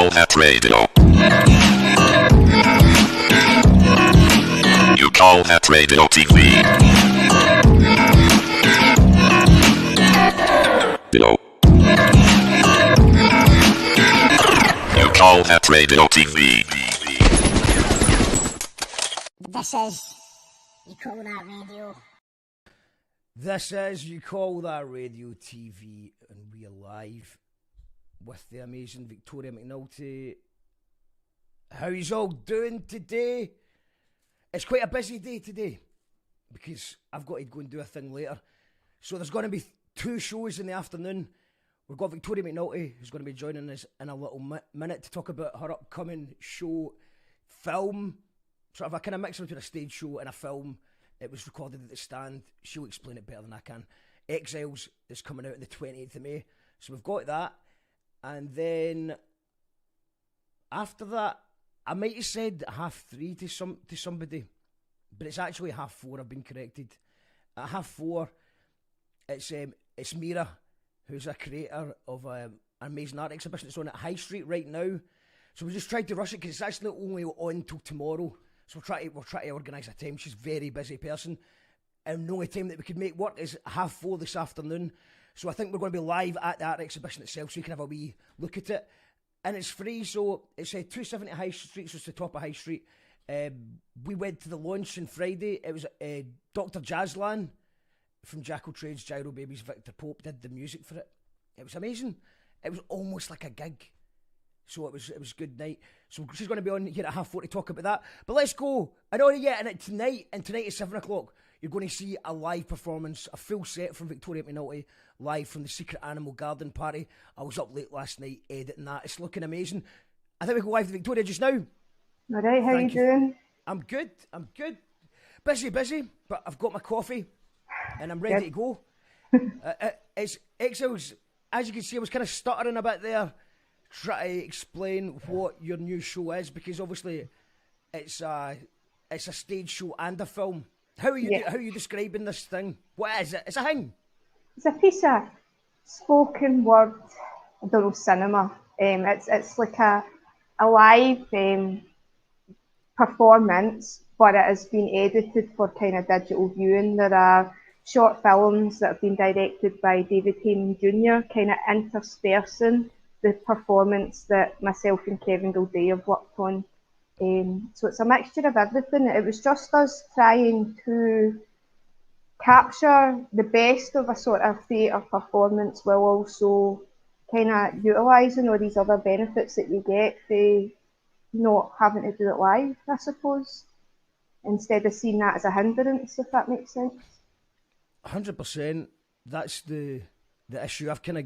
call that radio. You call that radio TV. Below. You call that radio TV. This is You Call That Radio. This is You Call That Radio TV, and we are live with the amazing Victoria McNulty. How you all doing today? It's quite a busy day today because I've got to go and do a thing later. So there's going to be 2 shows in the afternoon. We've got Victoria McNulty who's going to be joining us in a little minute to talk about her upcoming show, film, sort of a kind of mix between a stage show and a film. It was recorded at the Stand. She'll explain it better than I can. Exiles is coming out on the 28th of May. So we've got that. And then after that, I might have said 3:30 to somebody, but it's actually 4:30. I've been corrected. At 4:30, it's Mira, who's a creator of an amazing art exhibition. It's on at High Street right now. So we just tried to rush it because it's actually only on till tomorrow. So we're trying to organise a time. She's a very busy person. And the only time that we could make work is 4:30 this afternoon. So I think we're going to be live at the art exhibition itself so you can have a wee look at it. And it's free, so it's 270 High Street, so it's the top of High Street. We went to the launch on Friday. It was Dr. Jazzlan from Jackal Trades, Gyro Babies, Victor Pope did the music for it. It was amazing. It was almost like a gig. So it was a good night. So she's going to be on here at 4:30 to talk about that. But let's go. I know, yeah, and tonight at 7 o'clock, you're going to see a live performance, a full set from Victoria McNulty, live from the Secret Animal Garden Party. I was up late last night editing that. It's looking amazing. I think we go live to Victoria just now. All right, how you doing? I'm good. Busy, but I've got my coffee and I'm ready to go. It's Exiles. As you can see, I was kind of stuttering a bit there, trying to explain what your new show is, because obviously it's a stage show and a film. How are you describing this thing? What is it? It's a thing. It's a piece of spoken word, I don't know, cinema. It's like a live performance, but it has been edited for kind of digital viewing. There are short films that have been directed by David Heyman Jr., kind of interspersing the performance that myself and Kevin Gilday have worked on. So it's a mixture of everything. It was just us trying to capture the best of a sort of theatre performance while also kind of utilising all these other benefits that you get for not having to do it live, I suppose, instead of seeing that as a hindrance, if that makes sense. 100%. That's the issue. I've kind of,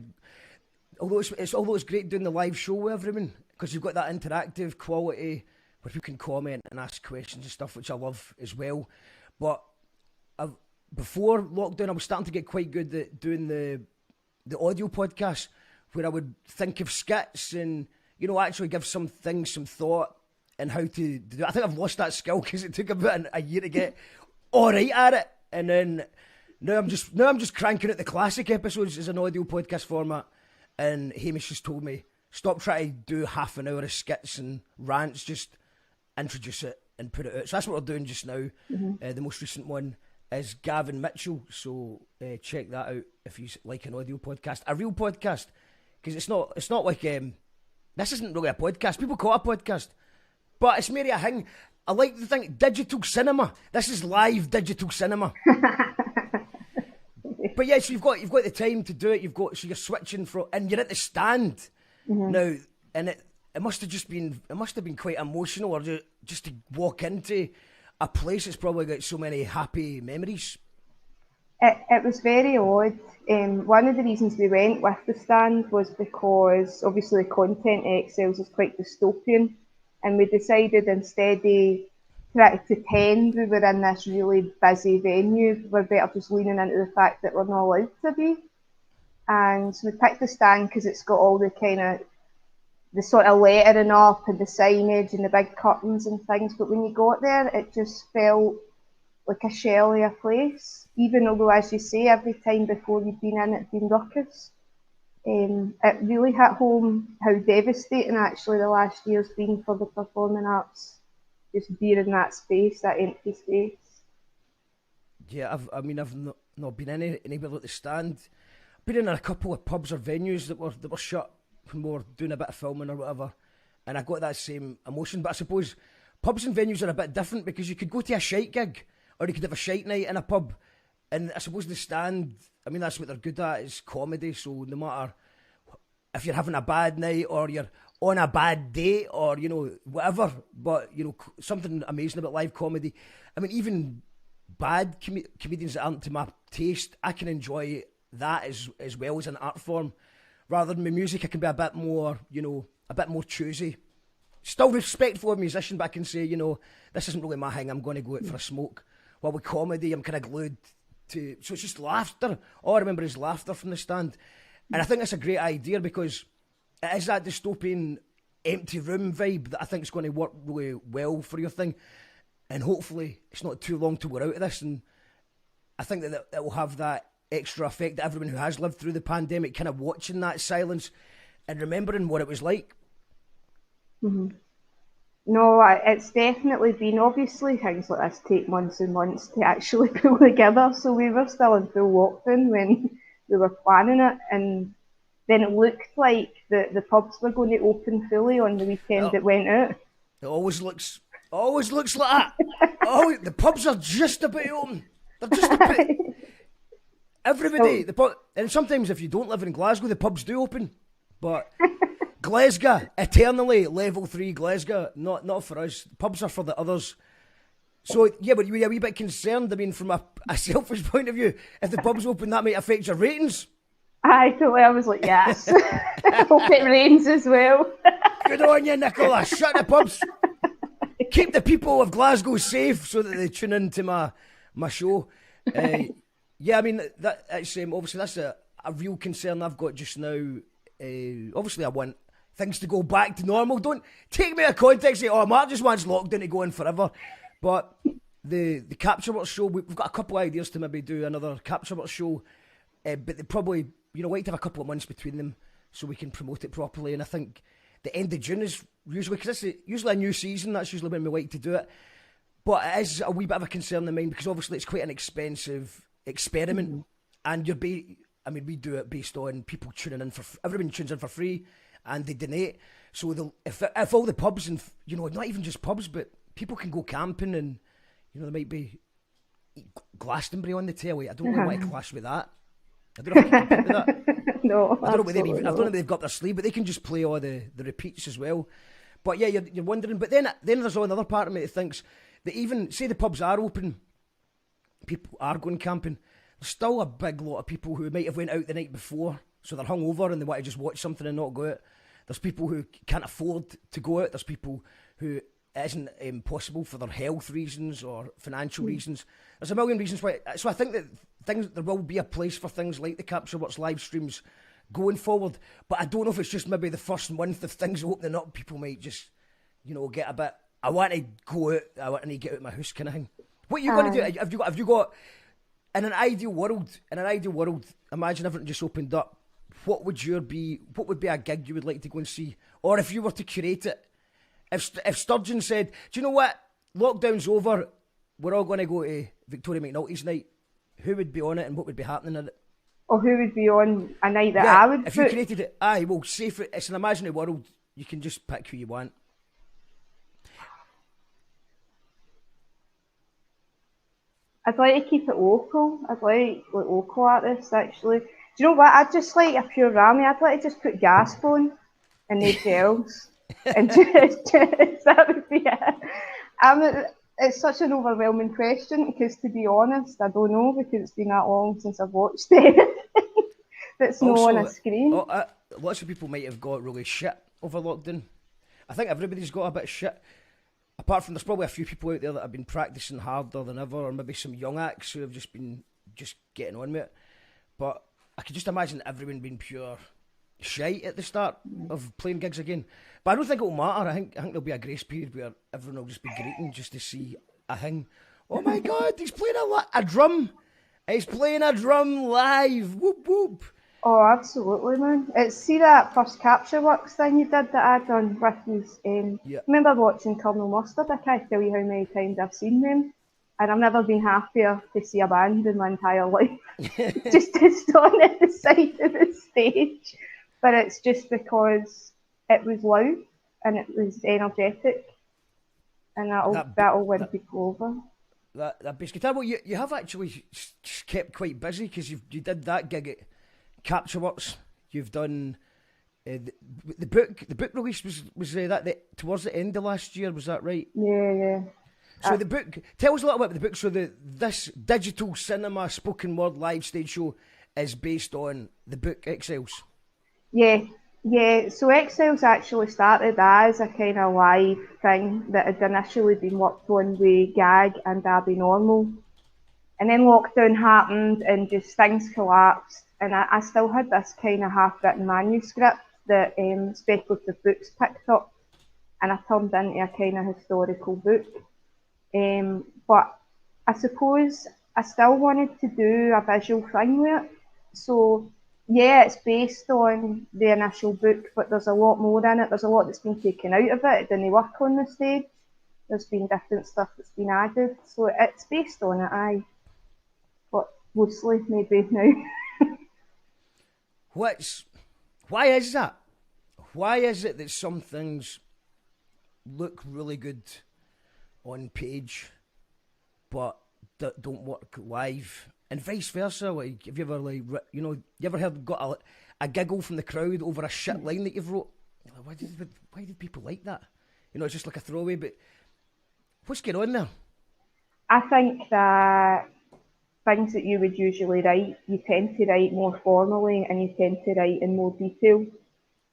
although it's great doing the live show with everyone, because you've got that interactive quality where people can comment and ask questions and stuff, which I love as well. But before lockdown, I was starting to get quite good at doing the audio podcast, where I would think of skits and, you know, actually give some things some thought and how to do it. I think I've lost that skill because it took about a year to get all right at it. And then now I'm just cranking out the classic episodes as an audio podcast format. And Hamish just told me, stop trying to do half an hour of skits and rants, just introduce it and put it out. So that's what we're doing just now. Mm-hmm. The most recent one is Gavin Mitchell, so check that out if you like an audio podcast, a real podcast, because it's not like this isn't really a podcast. People call it a podcast, but it's merely a thing. I like to think digital cinema. This is live digital cinema. But yeah, so you've got the time to do it. So you're switching from, and you're at the Stand now, and it must have been quite emotional, or just to walk into a place that's probably got so many happy memories. It was very odd. One of the reasons we went with the Stand was because obviously the content Exiles is quite dystopian, and we decided instead of trying to pretend we were in this really busy venue, we're better just leaning into the fact that we're not allowed to be. And so we picked the Stand because it's got all the kind of the sort of lettering up and the signage and the big curtains and things, but when you got there, it just felt like a shell of a place, even although, as you say, every time before you've been in, it's been ruckus. it really hit home how devastating actually the last year's been for the performing arts. Just being in that space, that empty space. Yeah, I've not been anywhere at the stand. I've been in a couple of pubs or venues that were shut when we were doing a bit of filming or whatever, and I got that same emotion. But I suppose pubs and venues are a bit different because you could go to a shite gig or you could have a shite night in a pub, and I suppose the stand, I mean, that's what they're good at, is comedy. So no matter if you're having a bad night or you're on a bad day or, you know, whatever, but, you know, something amazing about live comedy. I mean, even bad comedians that aren't to my taste, I can enjoy that as well as an art form. Rather than my music, I can be a bit more, you know, a bit more choosy. Still respectful of a musician, but I can say, you know, this isn't really my thing, I'm going to go out for a smoke. While with comedy, I'm kind of glued to, so it's just laughter. All I remember is laughter from the stand. And I think that's a great idea because it is that dystopian empty room vibe that I think is going to work really well for your thing. And hopefully it's not too long till we're out of this. And I think that it will have that extra effect that everyone who has lived through the pandemic kind of watching that silence and remembering what it was like. Mm-hmm. No, it's definitely been, obviously things like this take months and months to actually pull together. So we were still in full lockdown when we were planning it, and then it looked like the pubs were going to open fully on the weekend it went out. It always looks like that. Oh, the pubs are just about open. They're just about everybody. And sometimes if you don't live in Glasgow, the pubs do open. But Glasgow, eternally level 3 Glasgow, not for us. Pubs are for the others. So yeah, but you're a wee bit concerned. I mean, from a selfish point of view, if the pubs open, that might affect your ratings. I was like, yes. I hope it rains as well. Good on you, Nicola. Shut the pubs. Keep the people of Glasgow safe so that they tune into my show. Yeah, I mean, that's obviously that's a real concern I've got just now. Obviously, I want things to go back to normal. Don't take me out of context and say, oh, Mark just wants lockdown to go on forever. But the Capture Works show, we've got a couple of ideas to maybe do another Capture Works show. But they probably, like to have a couple of months between them so we can promote it properly. And I think the end of June is usually, because it's usually a new season, that's usually when we like to do it. But it is a wee bit of a concern in mind because obviously it's quite an expensive experiment. Mm-hmm. And we do it based on people tuning in everyone tunes in for free and they donate. So if all the pubs and, not even just pubs, but people can go camping and, there might be Glastonbury on the telly. I don't really want to clash with that. I don't know if I can compete with that. No, I don't know if they've got their sleeve, but they can just play all the repeats as well. But yeah, you're wondering. But then there's another part of me that thinks that even, say the pubs are open, people are going camping, there's still a big lot of people who might have went out the night before, so they're hungover and they want to just watch something and not go out. There's people who can't afford to go out. There's people who it isn't possible for their health reasons or financial reasons. There's a million reasons why. So I think that there will be a place for things like the Capture Works live streams going forward. But I don't know if it's just maybe the first month of things opening up, people might just, get a bit, I want to go out, I want to get out of my house kind of thing. What are you going to do? Have you got, in an ideal world, imagine everything just opened up. What would be a gig you would like to go and see? Or if you were to curate it, if Sturgeon said, do you know what, lockdown's over, we're all going to go to Victoria McNulty's night, who would be on it and what would be happening at it? Or who would be on a night that I would if you created it, say it's an imaginary world, you can just pick who you want. I'd like to keep it local. I'd like local artists, actually. Do you know what? I'd just like a pure Rami. I'd like to just put Gasp on and nobody else. And just that would be it. It's such an overwhelming question because, to be honest, I don't know because it's been that long since I've watched it. That's also, on a screen. Lots of people might have got really shit over lockdown. I think everybody's got a bit of shit. Apart from, there's probably a few people out there that have been practising harder than ever, or maybe some young acts who have just been getting on with it. But I could just imagine everyone being pure shite at the start of playing gigs again. But I don't think it'll matter. I think there'll be a grace period where everyone will just be greeting just to see a thing. Oh my God, he's playing a drum. He's playing a drum live. Whoop whoop. Oh, absolutely, man. It's see that first capture works thing you did that I done with his. Yeah. Remember watching Colonel Mustard? I can't tell you how many times I've seen them, and I've never been happier to see a band in my entire life. Just to stand at the side of the stage, but it's just because it was loud and it was energetic, and that'll win people over. That bass guitar. Well, you have actually kept quite busy because you did that gig at Capture Works. You've done the book release was that towards the end of last year. Was that right? Yeah. So the book, tell us a little bit about the book. So this digital cinema spoken word live stage show is based on the book Exiles. Yeah. So Exiles actually started as a kind of live thing that had initially been worked on with Gag and Abby Normal. And then lockdown happened and just things collapsed. And I still had this kind of half-written manuscript that Speculative Books picked up and I turned into a kind of historical book. But I suppose I still wanted to do a visual thing with it. So yeah, it's based on the initial book, but there's a lot more in it. There's a lot that's been taken out of it. It didn't work on the stage. There's been different stuff that's been added. So it's based on it, aye. But loosely, maybe now. Why is that? Why is it that some things look really good on page, but don't work live, and vice versa? Like, have you ever you ever got a giggle from the crowd over a shit line that you've wrote? Why did people like that? It's just like a throwaway. But what's going on there? I think that things that you would usually write, you tend to write more formally and you tend to write in more detail,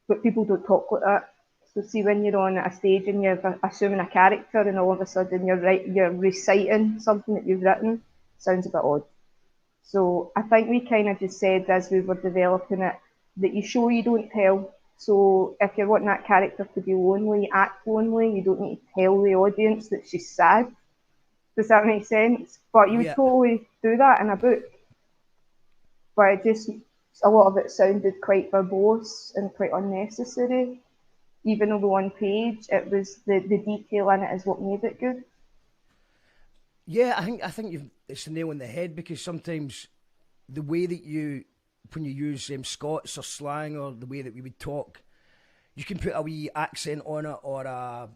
but people don't talk like that. So see, when you're on a stage and you're assuming a character and all of a sudden you're reciting something that you've written, sounds a bit odd. So I think we kind of just said as we were developing it that you show, you don't tell. So if you're wanting that character to be lonely, act lonely, you don't need to tell the audience that she's sad. Does that make sense? But you would totally do that in a book. But a lot of it sounded quite verbose and quite unnecessary. Even though on page, it was the detail in it is what made it good. Yeah, I think it's the nail on the head, because sometimes the way that when you use Scots or slang or the way that we would talk, you can put a wee accent on it, or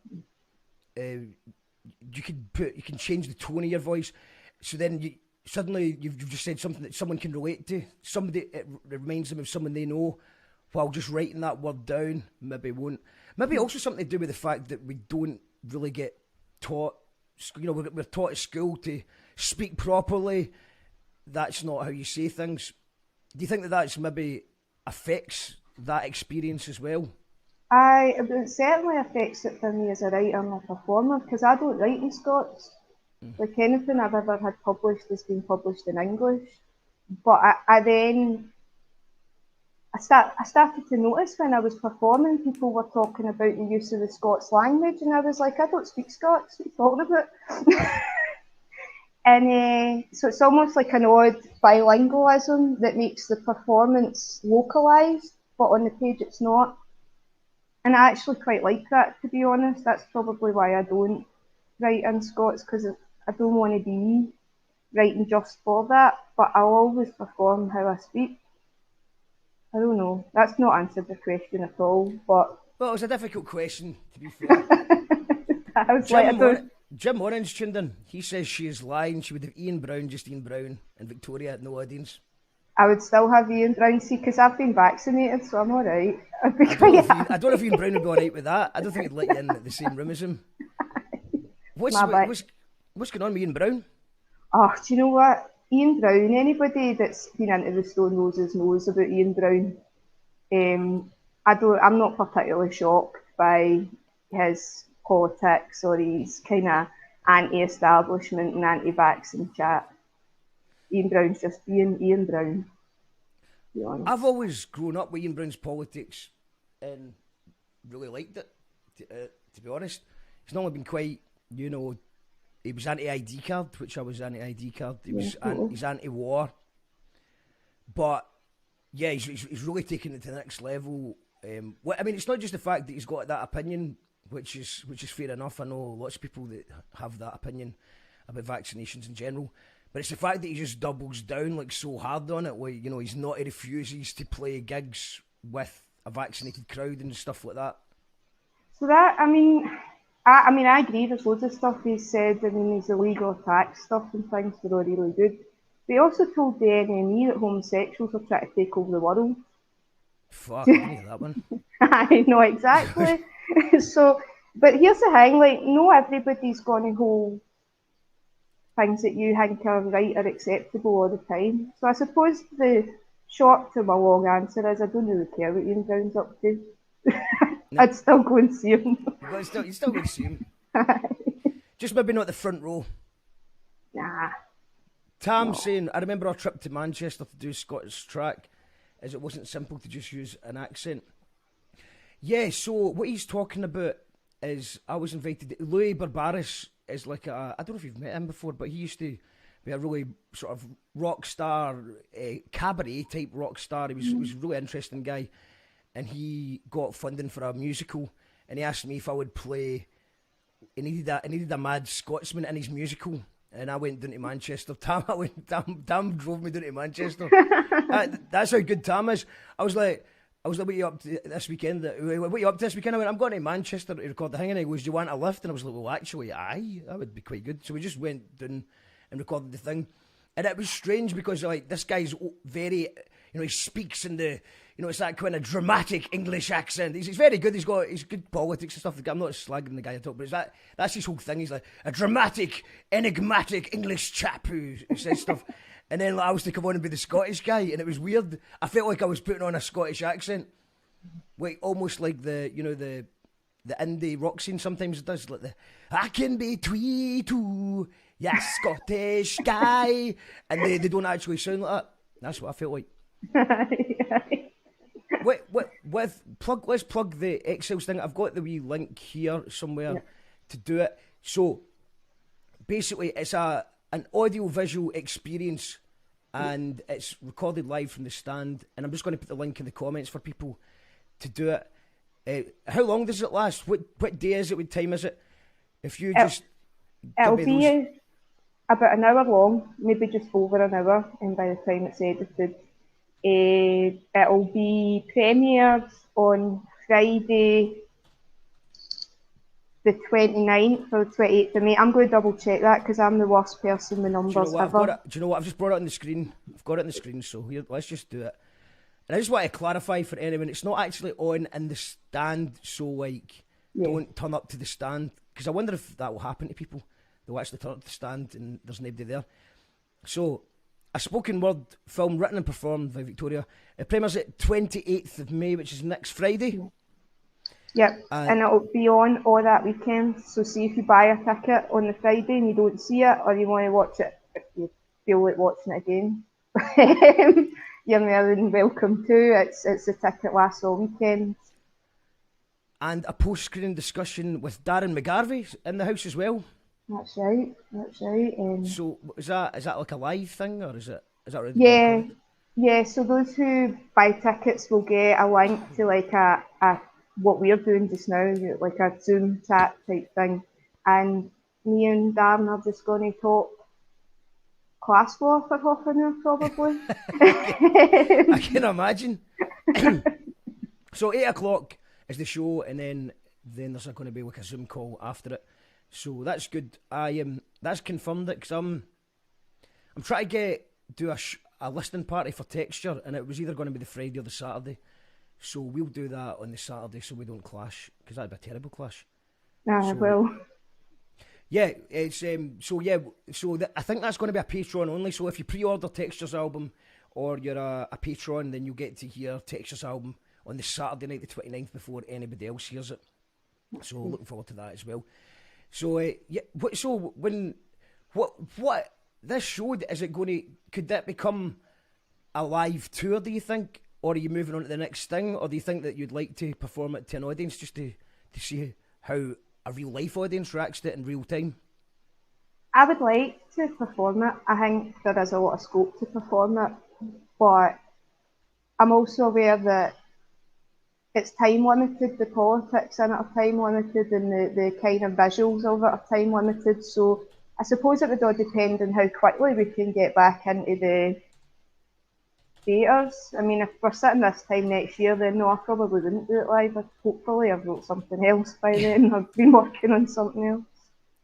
you can change the tone of your voice. So then suddenly you've just said something that someone can relate to. It reminds them of someone they know, while just writing that word down maybe won't. Maybe also something to do with the fact that we don't really get taught. We're taught at school to speak properly. That's not how you say things. Do you think that that's maybe affects that experience as well? It certainly affects it for me as a writer and a performer, because I don't write in Scots. Like, anything I've ever had published has been published in English. But I started to notice when I was performing, people were talking about the use of the Scots language, and I was like, I don't speak Scots, what are you talking about? And so it's almost like an odd bilingualism that makes the performance localised, but on the page it's not. And I actually quite like that, to be honest. That's probably why I don't write in Scots, because I don't want to be writing just for that, but I'll always perform how I speak. I don't know. That's not answered the question at all, but... Well, it was a difficult question, to be fair. Jim Orange tuned in. He says she is lying. She would have Ian Brown, and Victoria had no audience. I would still have Ian Brown, see, because I've been vaccinated, so I'm all right. I don't know if Ian Brown would be all right with that. I don't think he'd let you in the same room as him. What's going on with Ian Brown? Oh, do you know what? Ian Brown, anybody that's been into the Stone Roses knows about Ian Brown. I'm not particularly shocked by his politics or his kind of anti-establishment and anti-vaccine chat. Ian Brown's just Ian Brown. To be honest. I've always grown up with Ian Brown's politics and really liked it, to be honest. He's normally been quite, he was anti-ID card, which I was anti-ID card. He's anti-war. But Yeah, he's really taken it to the next level. I mean, it's not just the fact that he's got that opinion, which is fair enough. I know lots of people that have that opinion about vaccinations in general, but it's the fact that he just doubles down like so hard on it. Like, you know, he refuses to play gigs with a vaccinated crowd and stuff like that. So that, I mean, I agree. There's loads of stuff he said. I mean, his illegal attack stuff and things were all really good. But he also told the NME that homosexuals are trying to take over the world. Fuck, I didn't hear that one. I know exactly. So, but here's the thing: like, no, everybody's going to hold things that you think are right or acceptable all the time. So I suppose the short to my long answer is I don't really care what Ian Brown's up to. No. I'd still go and see him. You still go and see him. Just maybe not the front row. Nah. Tam saying, I remember our trip to Manchester to do Scottish track, as it wasn't simple to just use an accent. Yeah, so what he's talking about is, I was invited, Louis Barbaris is like I don't know if you've met him before, but he used to be a really sort of rock star, cabaret type rock star. He was a really interesting guy, and he got funding for a musical, and he asked me if I would play. He needed a mad Scotsman in his musical, and I went down to Manchester. Tam drove me down to Manchester. That's how good Tam is. I was like, what are you up to this weekend? What are you up to this weekend? I went, I'm going to Manchester to record the thing. And he goes, do you want a lift? And I was like, well, actually, aye, that would be quite good. So we just went down and recorded the thing. And it was strange because, like, this guy's very, you know, he speaks in the, you know, it's that kind of dramatic English accent. He's very good. He's good politics and stuff. I'm not slagging the guy at all, but that's his whole thing. He's like a dramatic, enigmatic English chap who says stuff. And then like, I was to come on and be the Scottish guy, and it was weird. I felt like I was putting on a Scottish accent, like almost like the indie rock scene sometimes does, like the I can be twee too, yeah, Scottish guy, and they don't actually sound like that. That's what I felt like. Let's plug the Exiles thing. I've got the wee link here somewhere to do it. So basically, it's an audio-visual experience, and it's recorded live from the stand, and I'm just going to put the link in the comments for people to do it. How long does it last? What day is it? What time is it? If you it'll be about an hour long, maybe just over an hour, and by the time it's edited, it'll be premiered on Friday the 29th or the 28th of May. I'm going to double check that because I'm the worst person with numbers ever. Do you know what? I've just brought it on the screen. I've got it on the screen, so here, let's just do it. And I just want to clarify for anyone, it's not actually on in the stand, so like, don't turn up to the stand, because I wonder if that will happen to people. They'll actually turn up to the stand and there's nobody there. So, a spoken word film written and performed by Victoria. It premieres at 28th of May, which is next Friday. Yep, and it'll be on all that weekend. So see if you buy a ticket on the Friday and you don't see it, or you want to watch it if you feel like watching it again, you're more than welcome to. It's the ticket lasts all weekend. And a post-screening discussion with Darren McGarvey in the house as well. That's right. So is that like a live thing, or is that already? Yeah. So those who buy tickets will get a link to like a what we're doing just now, like a Zoom chat type thing, and me and Darren are just going to talk class law for half an hour probably. I can imagine. So 8:00 is the show, and then there's going to be like a Zoom call after it. So that's good. That's confirmed it because I'm trying to do a listening party for Texture, and it was either going to be the Friday or the Saturday. So we'll do that on the Saturday so we don't clash, because that'd be a terrible clash. Well. Yeah, it's I think that's going to be a Patreon only. So if you pre-order Texture's album, or you're a patron, then you'll get to hear Texture's album on the Saturday night, the 29th, before anybody else hears it. So looking forward to that as well. So what this show, is it going to? Could that become a live tour? Do you think, or are you moving on to the next thing, or do you think that you'd like to perform it to an audience just to see how a real life audience reacts to it in real time? I would like to perform it. I think there is a lot of scope to perform it, but I'm also aware that it's time limited, the politics in it are time limited, and the kind of visuals of it are time limited. So I suppose it would all depend on how quickly we can get back into the theatres. I mean, if we're sitting this time next year, then no, I probably wouldn't do it live. Hopefully I've wrote something else by then. I've been working on something else.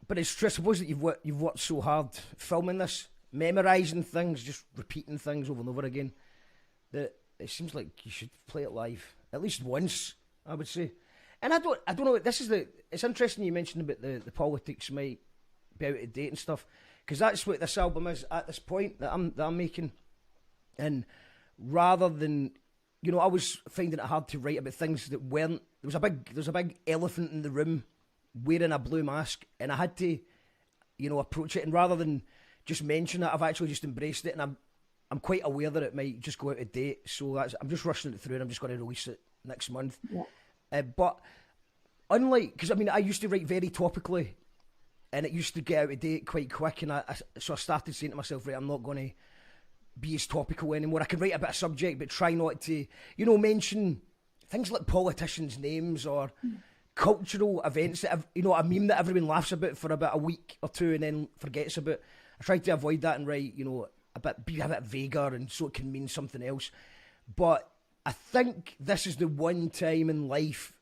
But it's true, I suppose that you've worked so hard filming this, memorising things, just repeating things over and over again, that it seems like you should play it live at least once, I would say. And I don't know. It's interesting you mentioned about the politics might be out of date and stuff, because that's what this album is at this point that I'm making. And rather than, I was finding it hard to write about things that weren't. There's a big elephant in the room wearing a blue mask, and I had to, approach it. And rather than just mention it, I've actually just embraced it, and I'm quite aware that it might just go out of date. So I'm just rushing it through, and I'm just going to release it next month. Yeah. But unlike, because I used to write very topically, and it used to get out of date quite quick, and so I started saying to myself, right, I'm not going to be as topical anymore. I can write about a subject, but try not to, mention things like politicians' names or cultural events that a meme that everyone laughs about for about a week or two and then forgets about. I try to avoid that and write, be a bit vaguer, and so it can mean something else. But I think this is the one time in life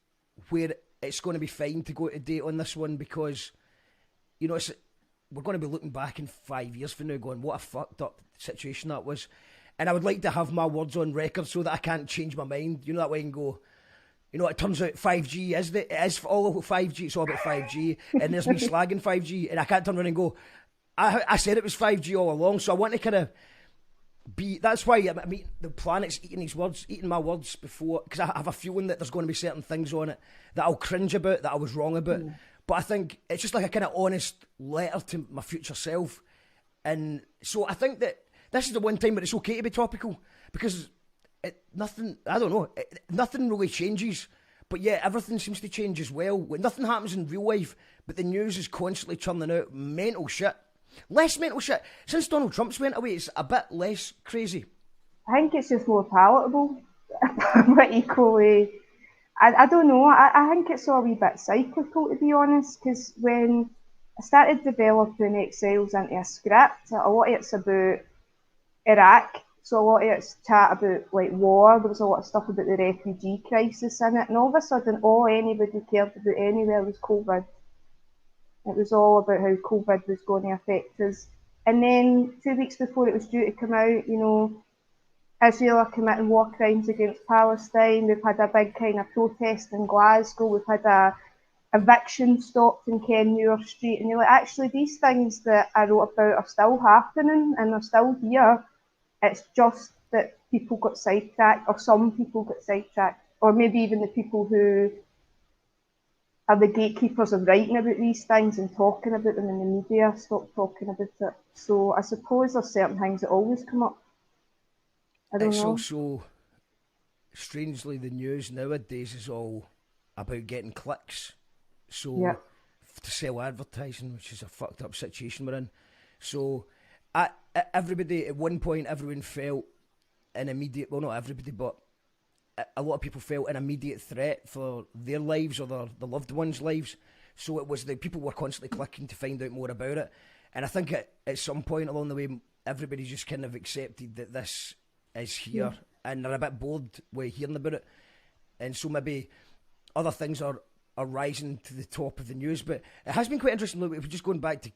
where it's going to be fine to go out of date on this one, because, we're going to be looking back in 5 years from now going, what a fucked up situation that was. And I would like to have my words on record so that I can't change my mind, that way, and go, it turns out 5G it is all 5G, it's all about 5G, and there's me slagging 5G, and I can't turn around and go, I said it was 5G all along. So I want to kind of that's why the planet's eating my words before, because I have a feeling that there's going to be certain things on it that I'll cringe about, that I was wrong about. But I think it's just like a kind of honest letter to my future self. And so I think that this is the one time where it's okay to be topical, because nothing really changes. But yeah, everything seems to change as well. Nothing happens in real life, but the news is constantly churning out mental shit. Less mental shit. Since Donald Trump's went away, it's a bit less crazy. I think it's just more palatable. But equally, I don't know. I think it's all a wee bit cyclical, to be honest, because when I started developing Exiles into a script, a lot of it's about Iraq, so a lot of it's chat about like war. There was a lot of stuff about the refugee crisis in it, and all of a sudden all anybody cared about anywhere was COVID. It was all about how COVID was going to affect us. And then 2 weeks before it was due to come out, Israel are committing war crimes against Palestine. We've had a big kind of protest in Glasgow. We've had a eviction stopped in Kenmure Street. And you're like, actually, these things that I wrote about are still happening and they're still here. It's just that people got sidetracked, or some people got sidetracked, or maybe even the people who are the gatekeepers of writing about these things and talking about them in the media stopped talking about it. So I suppose there's certain things that always come up. I don't know. It's also, strangely, the news nowadays is all about getting clicks. So, to sell advertising, which is a fucked up situation we're in. So, everybody, at one point, everyone felt an immediate, well, not everybody, but a lot of people felt an immediate threat for their lives or the loved ones' lives. So it was the people were constantly clicking to find out more about it. And I think at some point along the way, everybody just kind of accepted that this is here, and they're a bit bored with hearing about it. And so maybe other things are rising to the top of the news. But it has been quite interesting. Look, if we're just going back to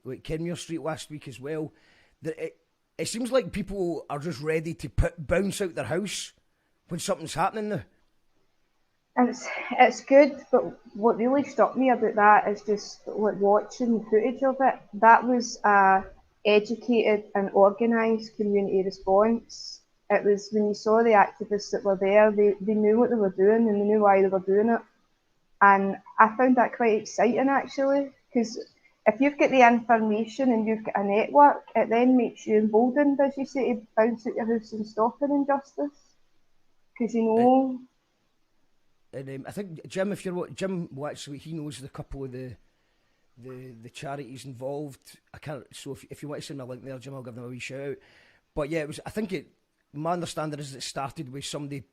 Kenmure Street last week as well, that it seems like people are just ready to bounce out their house when something's happening now. It's good, but what really struck me about that is just like watching footage of it. That was a educated and organised community response. It was, when you saw the activists that were there, they knew what they were doing and they knew why they were doing it. And I found that quite exciting, actually, because if you've got the information and you've got a network, it then makes you emboldened, as you say, to bounce out your house and stop an injustice. Because And I think Jim, actually, he knows the couple of the charities involved. I can't. So if you want to send me a link there, Jim, I'll give them a wee shout out. But yeah, I think my understanding is it started with somebody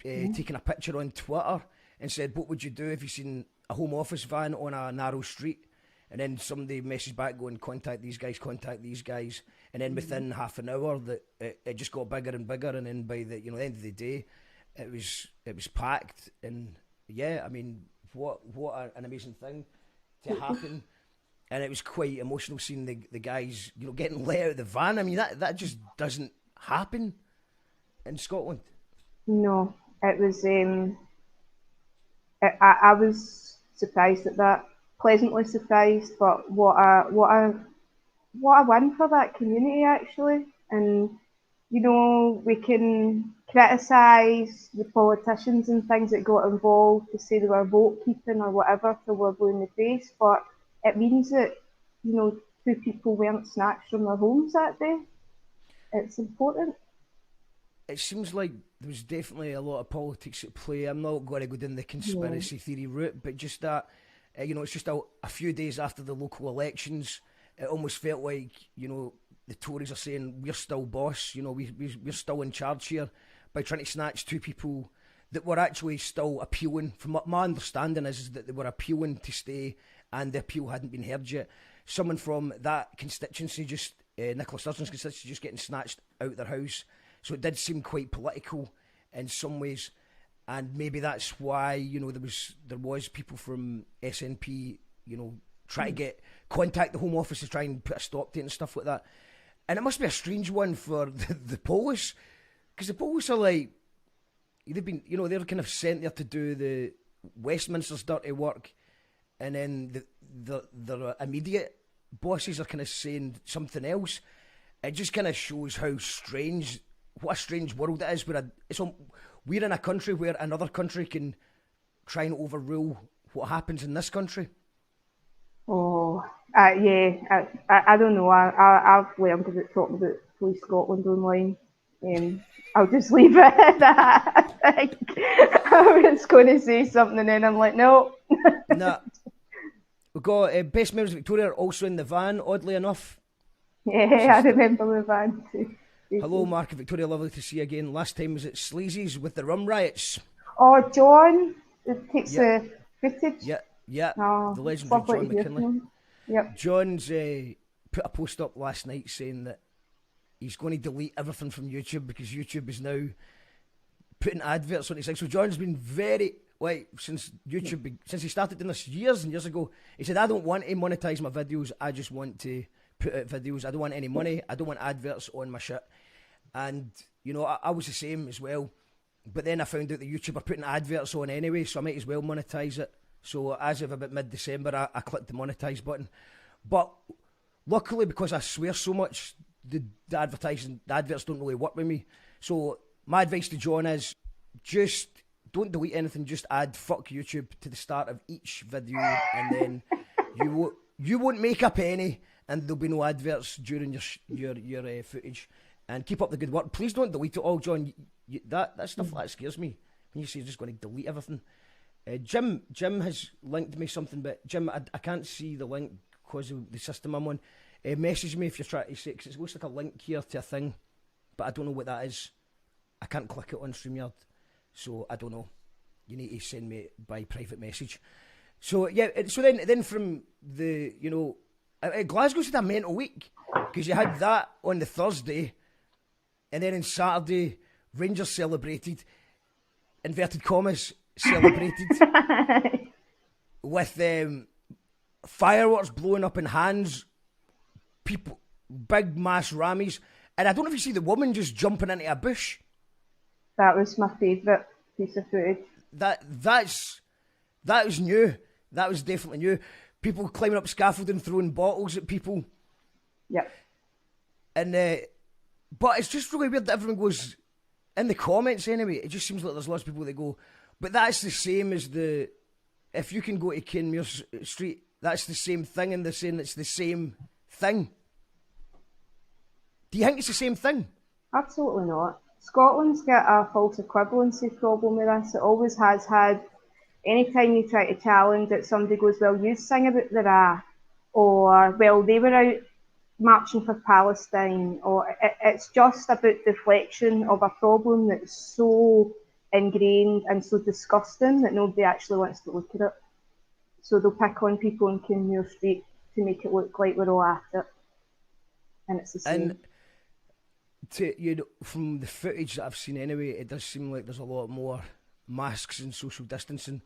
taking a picture on Twitter and said, what would you do if you seen a Home Office van on a narrow street? And then somebody messaged back going, contact these guys. And then within half an hour, it just got bigger and bigger. And then by the end of the day, it was packed. And yeah, I mean, what an amazing thing to happen. And it was quite emotional seeing the guys, getting let out of the van. I mean, that just doesn't happen in Scotland. No, it was. I was surprised at that, pleasantly surprised. But what a win for that community, actually. And we can criticise the politicians and things that got involved to say they were vote keeping or whatever till we're blue in the face, but it means that two people weren't snatched from their homes that day. It's important. It seems like there was definitely a lot of politics at play. I'm not going to go down the conspiracy theory route, but just that, it's just a few days after the local elections, it almost felt like, the Tories are saying, we're still boss, we're still in charge here, by trying to snatch two people that were actually still appealing. From what my understanding is that they were appealing to stay, and the appeal hadn't been heard yet. Someone from that constituency, Nicola Sturgeon's constituency, just getting snatched out their house. So it did seem quite political in some ways, and maybe that's why there was people from SNP try to contact the Home Office to try and put a stop to it and stuff like that. And it must be a strange one for the Polish, because the Polish are like, they've been they're kind of sent there to do the Westminster's dirty work, and then their immediate bosses are kind of saying something else. It just kind of shows what a strange world it is. We're in a country where another country can try and overrule what happens in this country. Oh, yeah. I don't know. I've learned about talking about Police Scotland online. I'll just leave it at that. I was going to say something and then I'm like, no. Nah. We've got Best Memories of Victoria also in the van, oddly enough. Yeah, I remember the van too. Hello, Mark and Victoria, lovely to see you again. Last time was at Sleazy's with the rum riots. Oh, John, it takes the footage. Yeah, oh, the legendary John McKinley. Yep. John's put a post up last night saying that he's going to delete everything from YouTube because YouTube is now putting adverts on his thing. So John's been very, since he started doing this years and years ago, he said, I don't want to monetize my videos, I just want to put out videos. I don't want any money, I don't want adverts on my shit. And, I was the same as well. But then I found out that YouTube are putting adverts on anyway, so I might as well monetize it. So as of about mid-December, I clicked the monetize button. But luckily, because I swear so much, the adverts don't really work with me. So my advice to John is just don't delete anything, just add fuck YouTube to the start of each video, and then you won't make a penny, and there'll be no adverts during your footage. And keep up the good work. Please don't delete it all, John. That stuff that scares me. When you say you're just going to delete everything. Jim has linked me something, but Jim, I can't see the link because of the system I'm on. Message me if you're trying to say, because it looks like a link here to a thing, but I don't know what that is. I can't click it on StreamYard, so I don't know. You need to send me it by private message. So yeah, so then from the Glasgow's had a mental week because you had that on the Thursday. And then on Saturday, Rangers celebrated, inverted commas, with fireworks blowing up in hands, people, big mass rammies. And I don't know if you see the woman just jumping into a bush. That was my favourite piece of footage. That was new. That was definitely new. People climbing up scaffolding, throwing bottles at people. Yep. And but it's just really weird that everyone goes, in the comments anyway, it just seems like there's lots of people that go, but that's the same as if you can go to Kenmure Street, that's the same thing, and they're saying it's the same thing. Do you think it's the same thing? Absolutely not. Scotland's got a false equivalency problem with this. It always has had. Anytime you try to challenge it, somebody goes, well, you sing about the Ra, or, well, they were out marching for Palestine, or it's just about deflection of a problem that's so ingrained and so disgusting that nobody actually wants to look at it. So they'll pick on people in Kinmure Street to make it look like we're all at it. And it's the same. And from the footage that I've seen anyway, it does seem like there's a lot more masks and social distancing.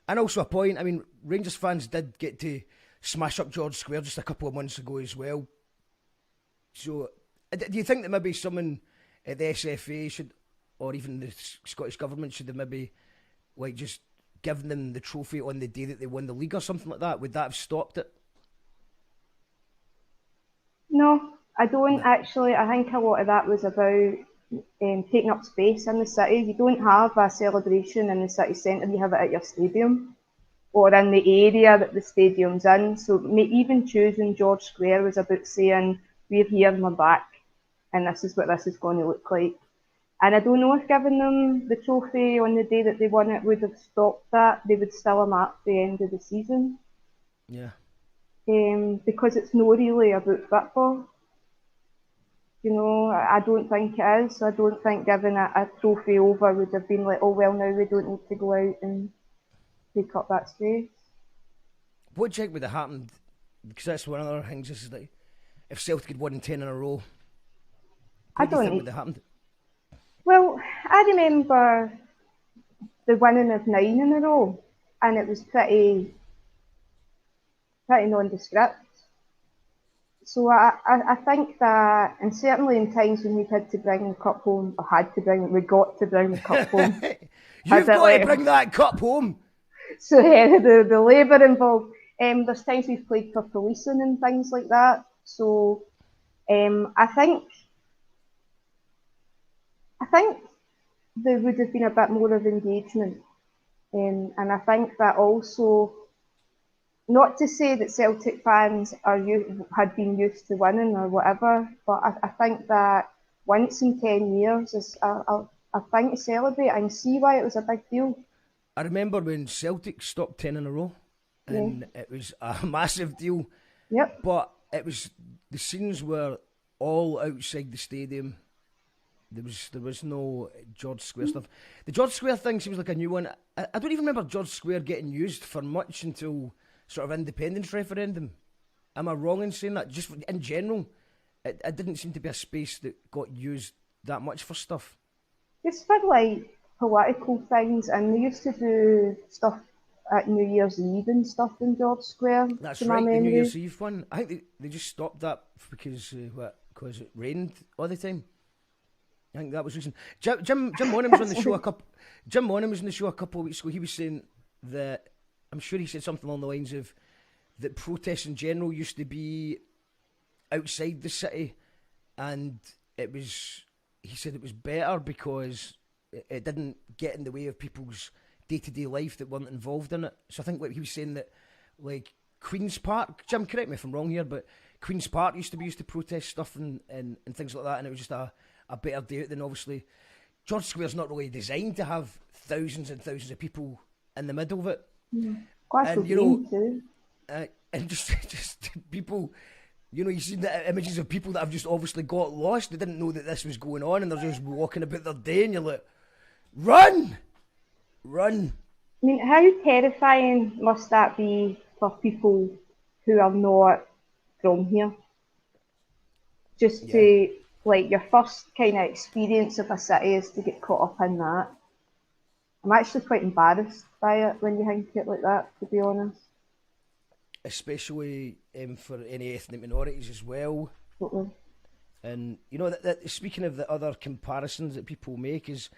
And also a point, I mean, Rangers fans did get to smash up George Square just a couple of months ago as well. So, do you think that maybe someone at the SFA should, or even the Scottish Government should have maybe, like, just given them the trophy on the day that they won the league or something like that? Would that have stopped it? No, I don't actually. I think a lot of that was about taking up space in the city. You don't have a celebration in the city centre, you have it at your stadium or in the area that the stadium's in. So even choosing George Square was about saying, we're here and we're back, and this is what this is going to look like. And I don't know if giving them the trophy on the day that they won it would have stopped that. They would still have marked the end of the season. Yeah. Because it's not really about football. You know, I don't think it is. I don't think giving a trophy over would have been like, oh, well, now we don't need to go out and take up that space. What do you think would have happened? Because that's one of the other things. This is like, if Celtic had won 10 in a row, what do you think would have happened? Well, I remember the winning of 9 in a row, and it was pretty nondescript. So I think that, and certainly in times when we've had to bring the cup home, or we got to bring the cup home. You've got to bring that cup home. So yeah, the labour involved. There's times we've played for policing and things like that. So I think there would have been a bit more of engagement, and I think that also, not to say that Celtic fans had been used to winning or whatever, but I think that once in 10 years is a thing to celebrate, and see why it was a big deal. I remember when Celtic stopped 10 in a row, and it was a massive deal. Yep. But the scenes were all outside the stadium. There was no George Square stuff. The George Square thing seems like a new one. I don't even remember George Square getting used for much until sort of independence referendum. Am I wrong in saying that? Just in general, it didn't seem to be a space that got used that much for stuff. It's for like political things, and they used to do stuff at New Year's Eve and stuff in George Square. That's right, the New Year's Eve one. I think they just stopped that because it rained all the time. I think that was the reason. Jim Monham was on the show Jim Monham was on the show a couple of weeks ago. He was saying that, I'm sure he said something along the lines of that protests in general used to be outside the city, and he said it was better because it didn't get in the way of people's day-to-day life that weren't involved in it. So I think what he was saying, that like Queen's Park, Jim, correct me if I'm wrong here, but Queen's Park used to be used to protest stuff and things like that, and it was just a better day than obviously George Square's not really designed to have thousands and thousands of people in the middle of it. And you know, too. And just people, you know, you see the images of people that have just obviously got lost. They didn't know that this was going on, and they're just walking about their day, and you're like, run. I mean, how terrifying must that be for people who are not from here? Just to, like, your first kind of experience of a city is to get caught up in that. I'm actually quite embarrassed by it when you think it like that, to be honest. Especially for any ethnic minorities as well. Totally. And, you know, that speaking of the other comparisons that people make, it's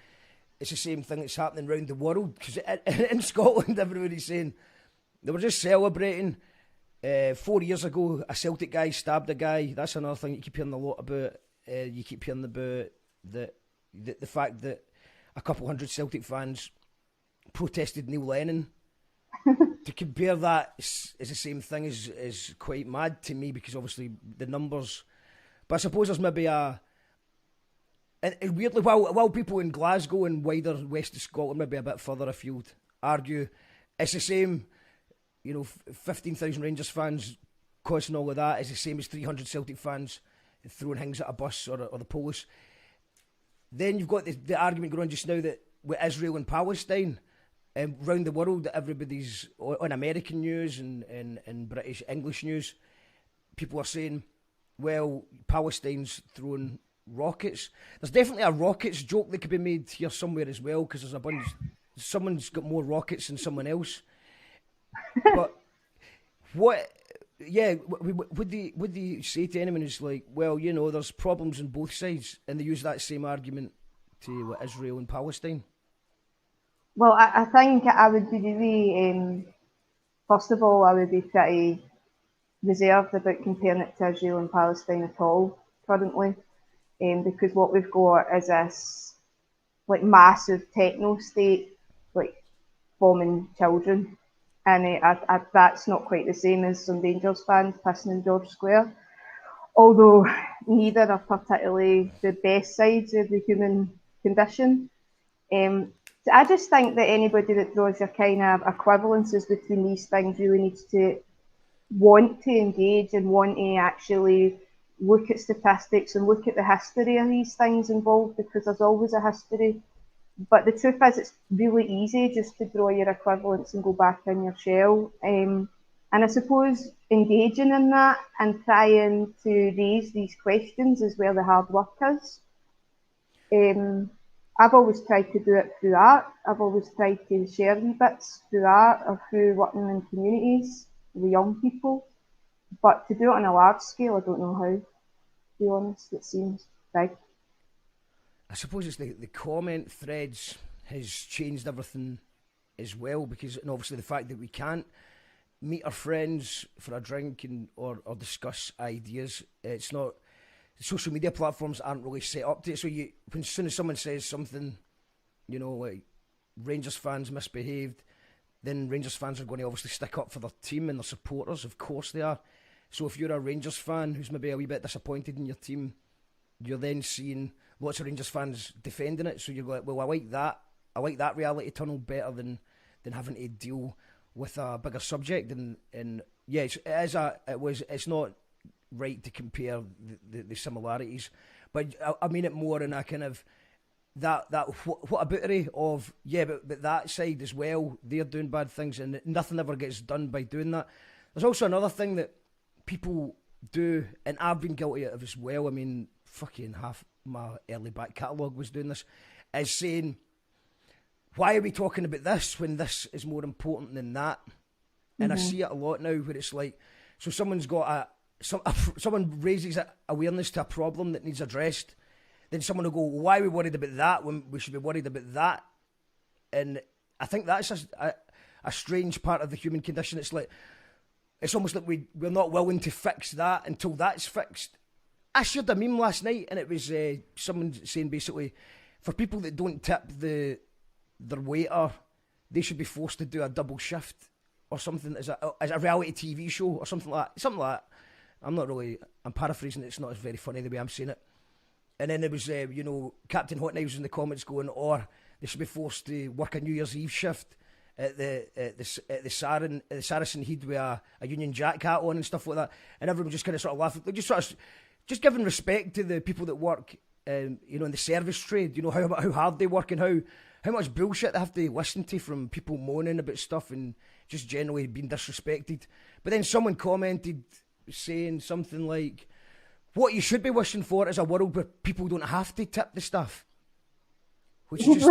the same thing that's happening around the world. Because in Scotland, everybody's saying they were just celebrating. 4 years ago, a Celtic guy stabbed a guy. That's another thing you keep hearing a lot about. You keep hearing about the fact that a couple hundred Celtic fans protested Neil Lennon. To compare that is the same thing is quite mad to me, because obviously the numbers. But I suppose there's maybe and weirdly, while people in Glasgow and wider west of Scotland, maybe a bit further afield, argue it's the same, you know, 15,000 Rangers fans causing all of that is the same as 300 Celtic fans throwing things at a bus or the police. Then you've got the argument going on just now that with Israel and Palestine, around the world, that everybody's on American news and British English news, people are saying, well, Palestine's throwing rockets. There's definitely a rockets joke that could be made here somewhere as well, because there's a bunch. Someone's got more rockets than someone else. But what? Yeah, would they say to anyone who's like, well, you know, there's problems on both sides, and they use that same argument to Israel and Palestine? Well, I think I would be really, first of all, I would be pretty reserved about comparing it to Israel and Palestine at all currently, because what we've got is this like massive techno state, like bombing children, and that's not quite the same as some Rangers fans pissing in George Square, although neither are particularly the best sides of the human condition. So I just think that anybody that draws your kind of equivalences between these things really needs to want to engage and want to actually look at statistics and look at the history of these things involved, because there's always a history. But the truth is, it's really easy just to draw your equivalents and go back in your shell. And I suppose engaging in that and trying to raise these questions is where the hard work is. I've always tried to do it through art. I've always tried to share wee bits through art or through working in communities with young people. But to do it on a large scale, I don't know how, to be honest. It seems big. I suppose it's the comment threads has changed everything as well, because, and obviously the fact that we can't meet our friends for a drink or discuss ideas. It's not, social media platforms aren't really set up to it. So as soon as someone says something, you know, like Rangers fans misbehaved, then Rangers fans are going to obviously stick up for their team and their supporters. Of course they are. So if you're a Rangers fan who's maybe a wee bit disappointed in your team, you're then seeing lots of Rangers fans defending it. So you're like, well, I like that reality tunnel better than having to deal with a bigger subject. And yeah, it's not right to compare the similarities, but I mean it more in a kind of that whataboutery of, yeah, but that side as well, they're doing bad things and nothing ever gets done by doing that. There's also another thing that people do, and I've been guilty of as well. I mean, fucking half my early back catalogue was doing this, is saying, why are we talking about this when this is more important than that? And I see it a lot now where it's like, so someone's got someone raises awareness to a problem that needs addressed, then someone will go, why are we worried about that when we should be worried about that? And I think that's a strange part of the human condition. It's like, it's almost like we're not willing to fix that until that's fixed. I shared a meme last night, and it was someone saying basically, for people that don't tip their waiter, they should be forced to do a double shift or something as a reality TV show or something like that. I'm paraphrasing it, it's not very funny the way I'm saying it. And then there was, Captain Hot Knives in the comments going, or they should be forced to work a New Year's Eve shift at the Saracen Head with a Union Jack hat on and stuff like that. And everyone just kind of sort of laughing, just giving respect to the people that work, in the service trade. You know how hard they work and how much bullshit they have to listen to from people moaning about stuff and just generally being disrespected. But then someone commented saying something like, what you should be wishing for is a world where people don't have to tip the stuff. Which is just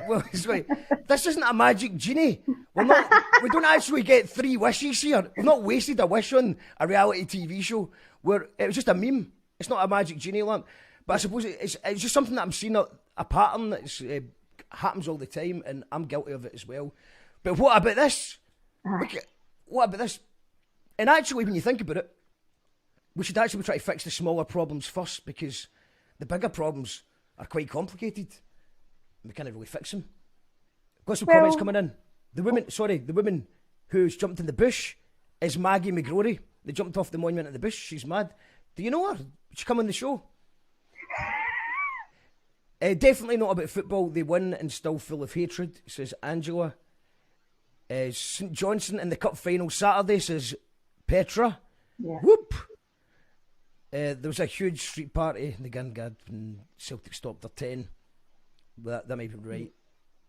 well, it's like, this isn't a magic genie. We don't actually get 3 wishes here. We've not wasted a wish on a reality TV show where it was just a meme. It's not a magic genie lamp. But I suppose it's just something that I'm seeing a pattern that happens all the time, and I'm guilty of it as well. But what about this? What about this? And actually, when you think about it, we should actually try to fix the smaller problems first, because the bigger problems are quite complicated. We can't really fix them. Got some comments coming in. The woman who's jumped in the bush is Maggie McGrory. They jumped off the monument in the bush. She's mad. Do you know her? She come on the show. Definitely not about football. They win and still full of hatred, says Angela. St Johnson in the cup final Saturday, says Petra. Yeah. Whoop! There was a huge street party in the Gungad when Celtic stopped their 10. That might be right.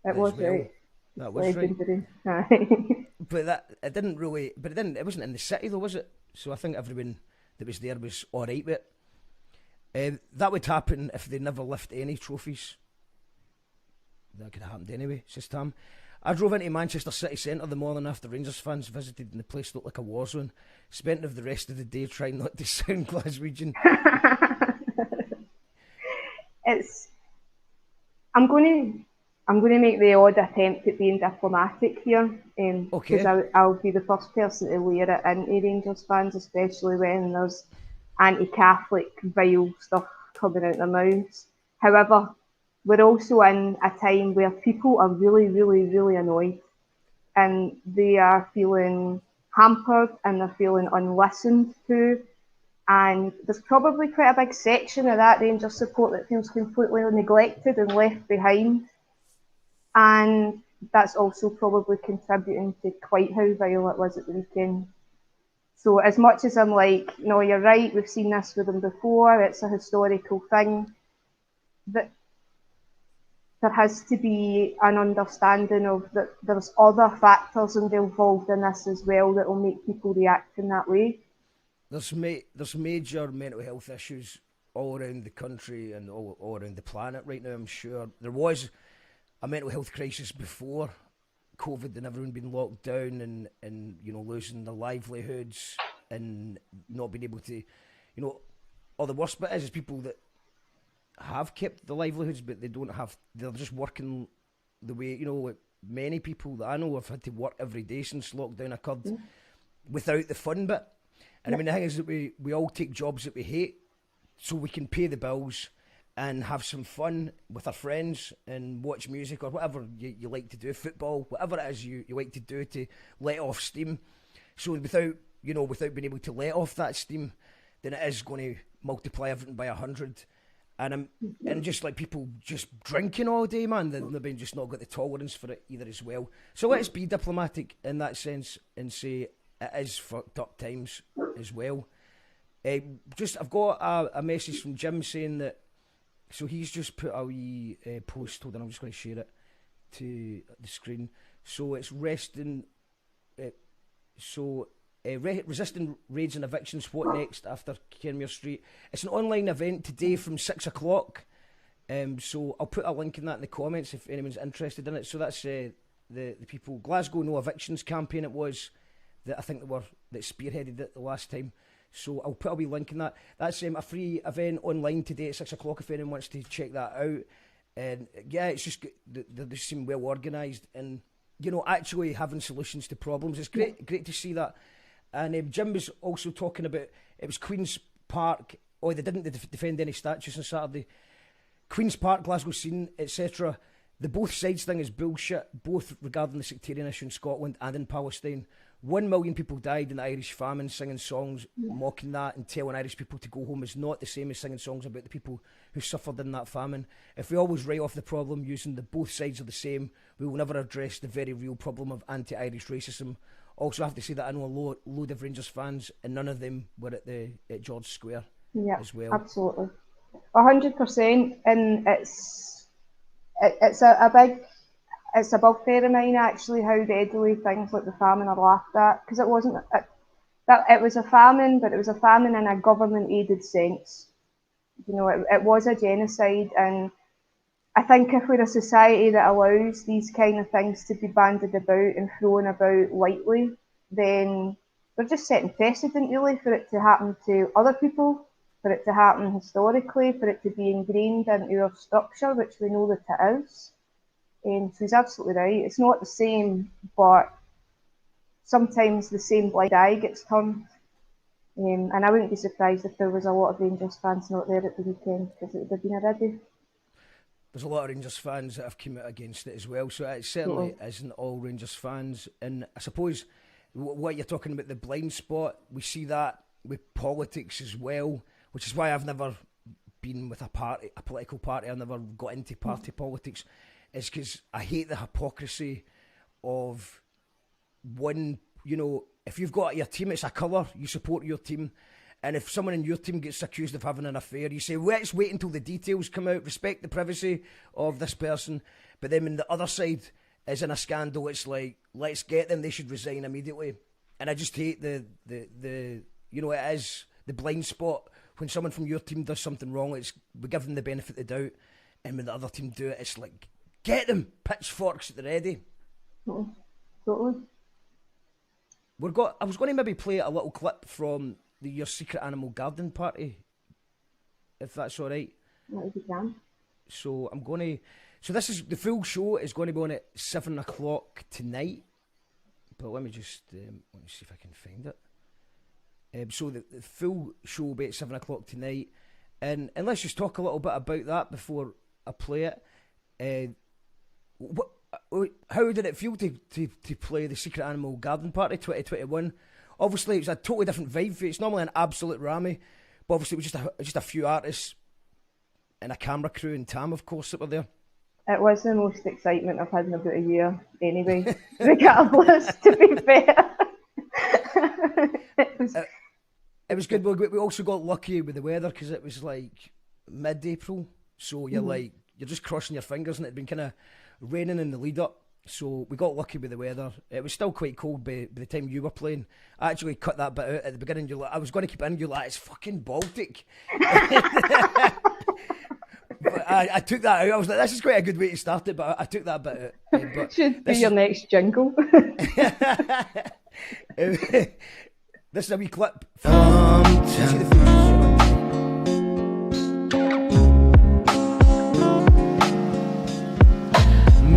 It was right. That was right. Legendary. But it didn't really. But it wasn't in the city though, was it? So I think everyone that was there was all right with it. That would happen if they never lift any trophies. That could have happened anyway, says Tam. I drove into Manchester city centre the morning after Rangers fans visited and the place looked like a war zone. Spent the rest of the day trying not to sound Glaswegian. I'm going to make the odd attempt at being diplomatic here, because I'll be the first person to layer it into Rangers fans, especially when there's anti-Catholic, vile stuff coming out their mouths. However, we're also in a time where people are really, really, really annoyed, and they are feeling hampered and they're feeling unlistened to. And there's probably quite a big section of that Rangers support that feels completely neglected and left behind. And that's also probably contributing to quite how vile it was at the weekend. So as much as I'm like, no, you're right, we've seen this with them before, it's a historical thing, that there has to be an understanding of that there's other factors involved in this as well that will make people react in that way. There's major mental health issues all around the country and all around the planet right now, I'm sure. There was a mental health crisis before COVID and everyone being locked down and losing their livelihoods and not being able to, or the worst bit is people that have kept the livelihoods but they're just working the way, like many people that I know have had to work every day since lockdown occurred without the fun bit. And I mean, the thing is that we all take jobs that we hate so we can pay the bills and have some fun with our friends and watch music or whatever you like to do, football, whatever it is you like to do to let off steam. So without being able to let off that steam, then it is going to multiply everything by 100. And just like people just drinking all day, man, they've just not got the tolerance for it either as well. So let's be diplomatic in that sense and say it is fucked up times as well. I've got a message from Jim saying that, so he's just put a wee post, hold on, I'm just going to share it to the screen. So it's resisting raids and evictions, what next after Kenmure Street. It's an online event today from 6 o'clock. So I'll put a link in that in the comments if anyone's interested in it. So that's the people, Glasgow No Evictions campaign it was, that I think that spearheaded it the last time. So I'll put a wee link in that. That's a free event online today at 6 o'clock if anyone wants to check that out. And yeah, it's just they just seem well organised and actually having solutions to problems. It's great to see that. And Jim was also talking about, it was Queen's Park. Oh, they didn't defend any statues on Saturday. Queen's Park, Glasgow Scene, etc. The both sides thing is bullshit, both regarding the sectarian issue in Scotland and in Palestine. 1 million people died in the Irish famine. Singing songs mocking that and telling Irish people to go home is not the same as singing songs about the people who suffered in that famine. If we always write off the problem using the both sides are the same, we will never address the very real problem of anti-Irish racism. Also, I have to say that I know a load of Rangers fans, and none of them were at George Square as well. Absolutely, 100%. And it's a bugbear of mine actually how readily things like the famine are laughed at, because it wasn't that it was a famine, but it was a famine in a government-aided sense. It was a genocide, and I think if we're a society that allows these kind of things to be bandied about and thrown about lightly, then we're just setting precedent really for it to happen to other people, for it to happen historically, for it to be ingrained into our structure, which we know that it is. So he's absolutely right. It's not the same, but sometimes the same blind eye gets turned. And I wouldn't be surprised if there was a lot of Rangers fans not there at the weekend, because it would have been already. There's a lot of Rangers fans that have come out against it as well, so it certainly isn't all Rangers fans. And I suppose what you're talking about, the blind spot, we see that with politics as well, which is why I've never been with a political party. I've never got into party politics, is because I hate the hypocrisy of one, if you've got your team, it's a colour, you support your team. And if someone in your team gets accused of having an affair, you say, let's wait until the details come out, respect the privacy of this person. But then when the other side is in a scandal, it's like, let's get them, they should resign immediately. And I just hate the you know, it is the blind spot. When someone from your team does something wrong, we give them the benefit of the doubt. And when the other team do it, it's like, get them, pitchforks at the ready. Oh, totally. I was going to maybe play a little clip from your secret animal garden party, if that's all right. That would be grand. So this is the full show is going to be on at 7 o'clock tonight. But let me just let me see if I can find it. So the full show will be at 7 o'clock tonight, and let's just talk a little bit about that before I play it. How did it feel to play the Secret Animal Garden Party 2021? Obviously, it was a totally different vibe for it. It's normally an absolute rammy, but obviously it was just a few artists and a camera crew and Tam, of course, that were there. It was the most excitement I've had in about a year, anyway, regardless, to be fair. It was good. We also got lucky with the weather because it was like mid-April, so you're just crossing your fingers, and it had been kind of raining in the lead up. So we got lucky with the weather. It was still quite cold by the time you were playing. I actually cut that bit out at the beginning. I was going to keep it in. You're like, it's fucking Baltic. But I took that out. I was like, this is quite a good way to start it, but I took that bit out. But should be your next jingle. This is a wee clip from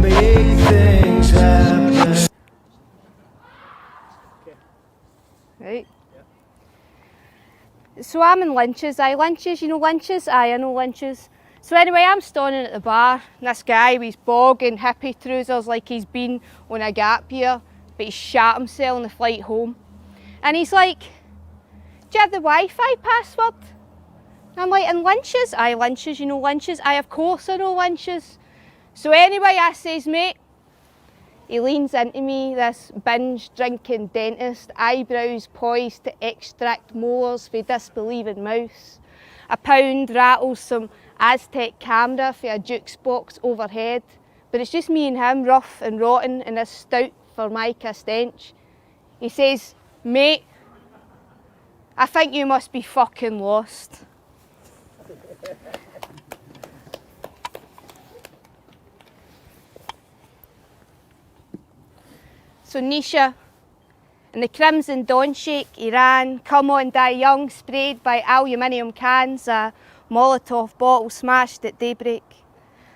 Make things happen. Right. So I'm in Lynch's. Lynch's, you know Lynch's? I know Lynch's. So anyway, I'm standing at the bar, and this guy with his bog and hippie trousers like he's been on a gap year, but he shat himself on the flight home. And he's like, do you have the Wi-Fi password? And I'm like, in Lynch's? Lynch's, you know Lynch's? Of course I know Lynch's. So anyway, I says, mate, he leans into me, this binge-drinking dentist, eyebrows poised to extract molars for disbelieving mouse. A pound rattles some Aztec camera for a jukes box overhead, but it's just me and him, rough and rotten in this stout Formica stench. He says, mate, I think you must be fucking lost. So Nisha, in the Crimson Dawn Shake, he ran, Come On Die Young, sprayed by aluminium cans, a Molotov bottle smashed at daybreak.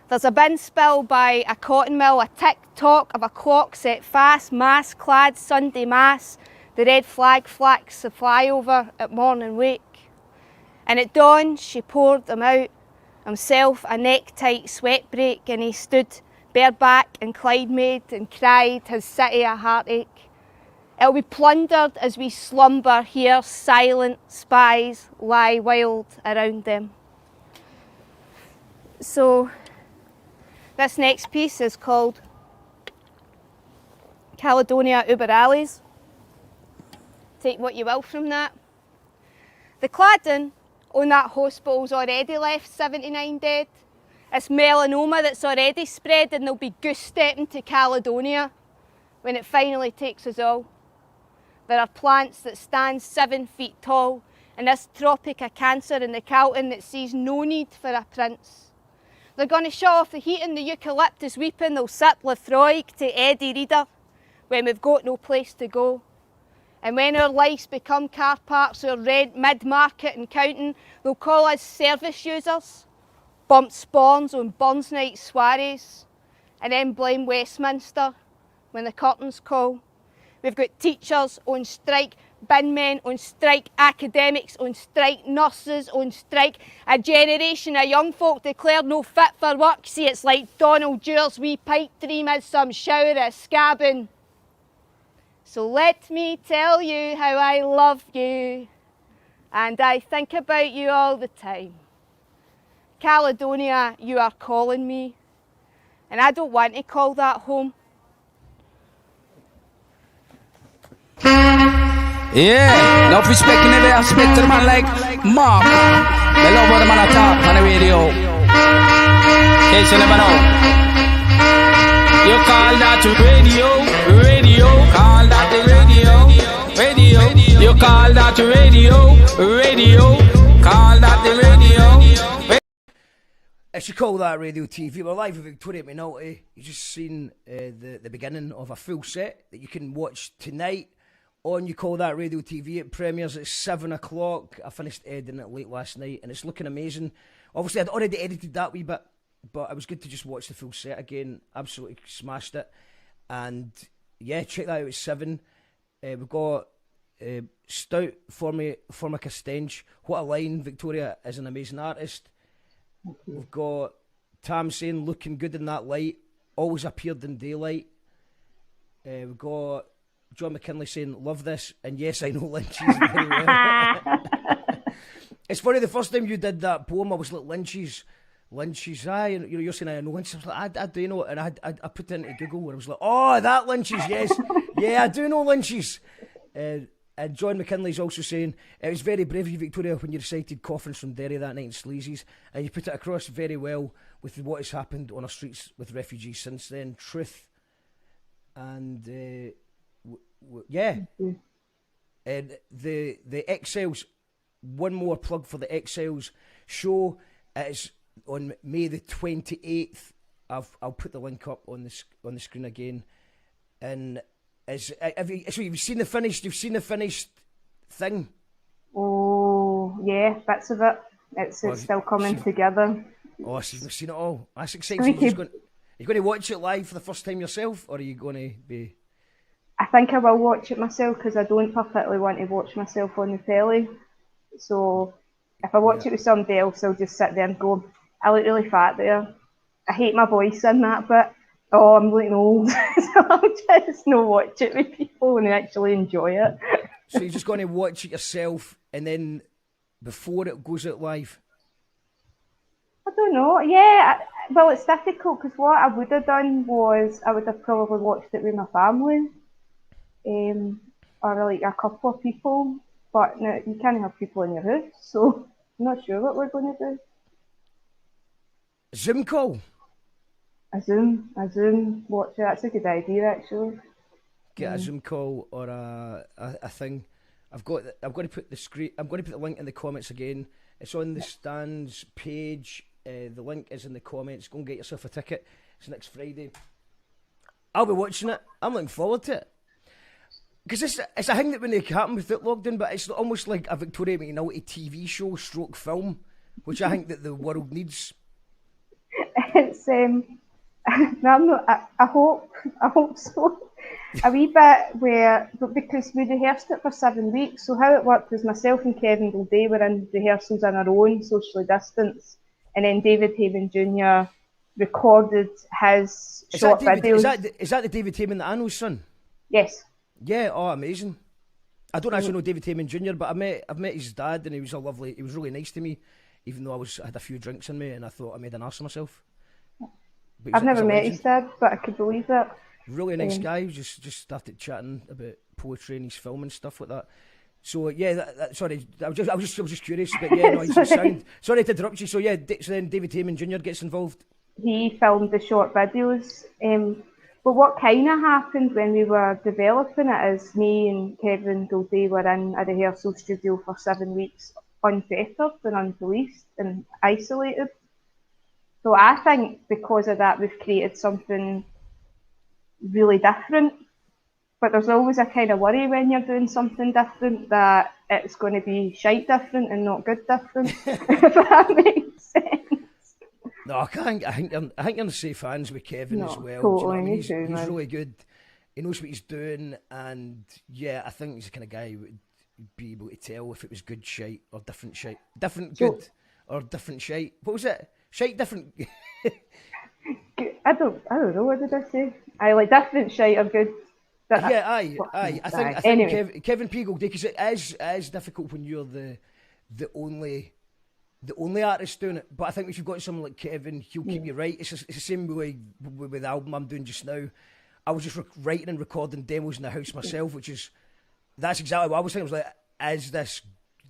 There's a bin spill by a cotton mill, a tick-tock of a clock set fast, mask-clad Sunday mass, the red flag flax the flyover at morning wake. And at dawn, she poured him out, himself a neck-tight sweat break, and he stood bareback and Clyde-made and cried his city a heartache. It'll be plundered as we slumber here, silent spies lie wild around them. So this next piece is called Caledonia Uber Alleys. Take what you will from that. The cladding on that hospital's already left 79 dead. It's melanoma that's already spread, and they'll be goose-stepping to Caledonia when it finally takes us all. There are plants that stand 7 feet tall in this tropic of cancer in the Calton that sees no need for a prince. They're going to shut off the heating, the eucalyptus weeping, they'll sip Lefroy to Eddie Reader when we've got no place to go. And when our lives become car parks or red mid-market and counting, they'll call us service users, bump spawns on Burns night soirees, and then blame Westminster when the curtains call. We've got teachers on strike, bin men on strike, academics on strike, nurses on strike, a generation of young folk declared no fit for work. See, it's like Donald Dewar's wee pipe dream as some shower of scabbing. So let me tell you how I love you, and I think about you all the time. Caledonia, you are calling me, and I don't want to call that home. Yeah, no respect in the respect to the man like Mark. They love how the man talk on the radio. In case you never know. You call that radio, call that the radio. You call that radio, call that the radio. If you call that radio TV, we're live with Victoria McNulty. You've just seen the beginning of a full set that you can watch tonight on You Call That Radio TV. It premieres at 7 o'clock. I finished editing it late last night and it's looking amazing. Obviously, I'd already edited that wee bit, but it was good to just watch the full set again. Absolutely smashed it. And yeah, check that out at 7. We've got Stout Formica Stench. What a line. Victoria is an amazing artist. We've got Tam saying looking good in that light, always appeared in daylight. We've got John McKinley saying love this, and yes, I know Lynch's very well. It's funny, the first time you did that poem I was like, Lynch's you're saying I know Lynch's. I was like, I do know it, and I put it into Google and I was like, oh, that Lynch's, yes. Yeah, I do know Lynch's. And John McKinley's also saying, it was very brave of you, Victoria, when you recited Coffins from Derry that night in Sleazy's, and you put it across very well with what has happened on our streets with refugees since then. Truth. And, yeah. Mm-hmm. And the Exiles, one more plug for the Exiles show. It's on May the 28th. I'll put the link up on the screen again. And... You've seen the finished thing? Oh, yeah, bits of it. It's still coming together. Oh, so you've not seen it all. That's exciting. Are you going to watch it live for the first time yourself, or are you going to be... I think I will watch it myself, because I don't particularly want to watch myself on the telly. So, if I watch it with somebody else, I'll just sit there and go, I look really fat there. I hate my voice in that bit. Oh, I'm looking old. So I'll just not watch it with people and actually enjoy it. So you're just going to watch it yourself and then before it goes out live? I don't know. Yeah, well, it's difficult because what I would have done was I would have probably watched it with my family or like a couple of people. But no, you can't have people in your house, so I'm not sure what we're going to do. Zoom call? A Zoom, watch it. That's a good idea, actually. Get a Zoom call or a thing. I'm going to put the link in the comments again. It's on the Stands page. The link is in the comments. Go and get yourself a ticket. It's next Friday. I'll be watching it. I'm looking forward to it. Because it's a thing that when it happened with it lockdown, but it's almost like a Victoria McNulty TV show / film, which I think that the world needs. It's no, I'm not. I hope so. A wee bit because we rehearsed it for 7 weeks. So how it worked was myself and Kevin Gilday were in rehearsals on our own, socially distanced, and then David Haven Jr. recorded his short videos. Is that the David Haven that I know's son? Yes. Yeah. Oh, amazing. I don't actually know David Haven Jr., but I've met his dad, and he was really nice to me, even though I had a few drinks in me, and I thought I made an arse of myself. I've never met his dad, but I could believe it. Really nice guy. Just started chatting about poetry and his film and stuff like that. So yeah, sorry, I was just curious, but yeah, no, he's sound. Sorry to interrupt you. So yeah, so then David Haman Jr. gets involved. He filmed the short videos. But what kind of happened when we were developing it is me and Kevin Gilday were in a rehearsal studio for 7 weeks, unfettered and unpoliced and isolated. So I think because of that, we've created something really different. But there's always a kind of worry when you're doing something different that it's going to be shite different and not good different, if that makes sense. No, I think you're in the safe hands with Kevin as well. Totally, he's really good. He knows what he's doing, and yeah, I think he's the kind of guy who would be able to tell if it was good shite or different shite. Different good or different shite. What was it? Shite different. I don't know. What did I say? I like different shite or good. Yeah, aye. I think anyway. Kevin P. Gilday, because it is difficult when you're the only artist doing it. But I think if you've got someone like Kevin, he'll keep you right. It's the same way with the album I'm doing just now. I was just writing and recording demos in the house myself, which is That's exactly what I was thinking. I was like, is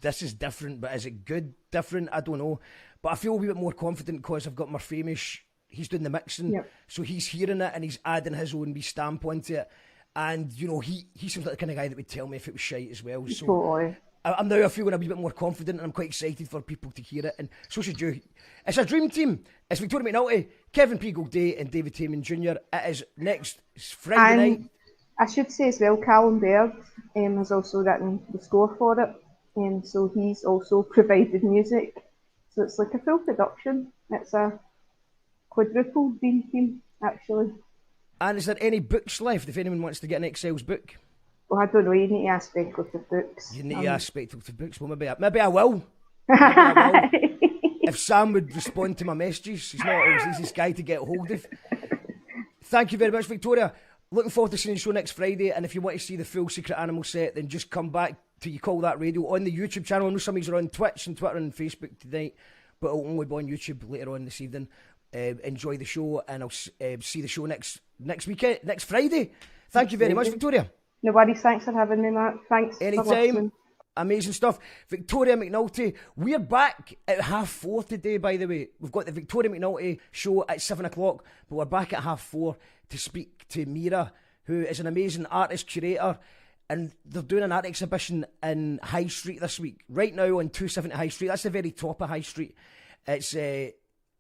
this is different, but is it good different? I don't know. But I feel a wee bit more confident because I've got Murphamish. He's doing the mixing, so he's hearing it and he's adding his own wee stamp onto it. And, you know, he seems like the kind of guy that would tell me if it was shite as well. So Totally. I'm now feeling a wee bit more confident and I'm quite excited for people to hear it. And so should you. It's a dream team. It's Victoria McNulty, Kevin P. Goldie and David Tayman Jr. It is next Friday night. I should say as well, Callum Baird has also written the score for it. So he's also provided music. So it's like a full production. It's a quadruple dream team, actually. And is there any books left if anyone wants to get an Exiles book? Well, I don't know. You need to ask speculative books. You need to ask speculative books. Well, maybe I will. Maybe I will. If Sam would respond to my messages, he's not always the easiest guy to get hold of. Thank you very much, Victoria. Looking forward to seeing the show next Friday. And if you want to see the full Secret Animal set, then just come back to You Call That Radio on the YouTube channel. I know some of you are on Twitch and Twitter and Facebook tonight, but it'll only be on YouTube later on this evening. Enjoy the show, and I'll see the show next weekend, next Friday. Thank you very much, Victoria. No worries. Thanks for having me, Mark. Thanks. Anytime. Amazing stuff. Victoria McNulty. We're back at 4:30 today, by the way. We've got the Victoria McNulty show at 7 o'clock, but we're back at 4:30 to speak to Mira, who is an amazing artist curator. And they're doing an art exhibition in High Street this week. Right now on 270 High Street. That's the very top of High Street.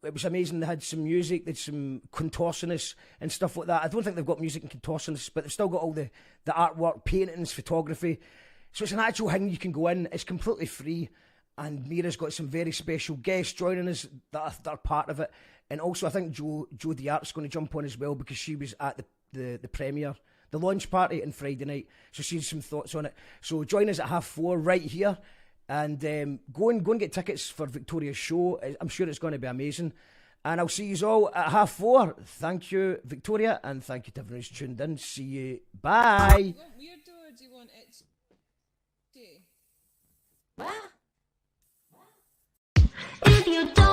It was amazing. They had some music, they had some contortionists and stuff like that. I don't think they've got music and contortionists, but they've still got all the artwork, paintings, photography. So it's an actual thing you can go in. It's completely free. And Mira's got some very special guests joining us that are part of it. And also I think Jo Diart's going to jump on as well because she was at the premiere, the launch party on Friday night. So she has some thoughts on it. So join us at 4:30 right here. And go and get tickets for Victoria's show. I'm sure it's going to be amazing. And I'll see you all at 4:30. Thank you, Victoria, and thank you to everyone who's tuned in. See you. Bye. Do you want weirdo or do you want it? If you don't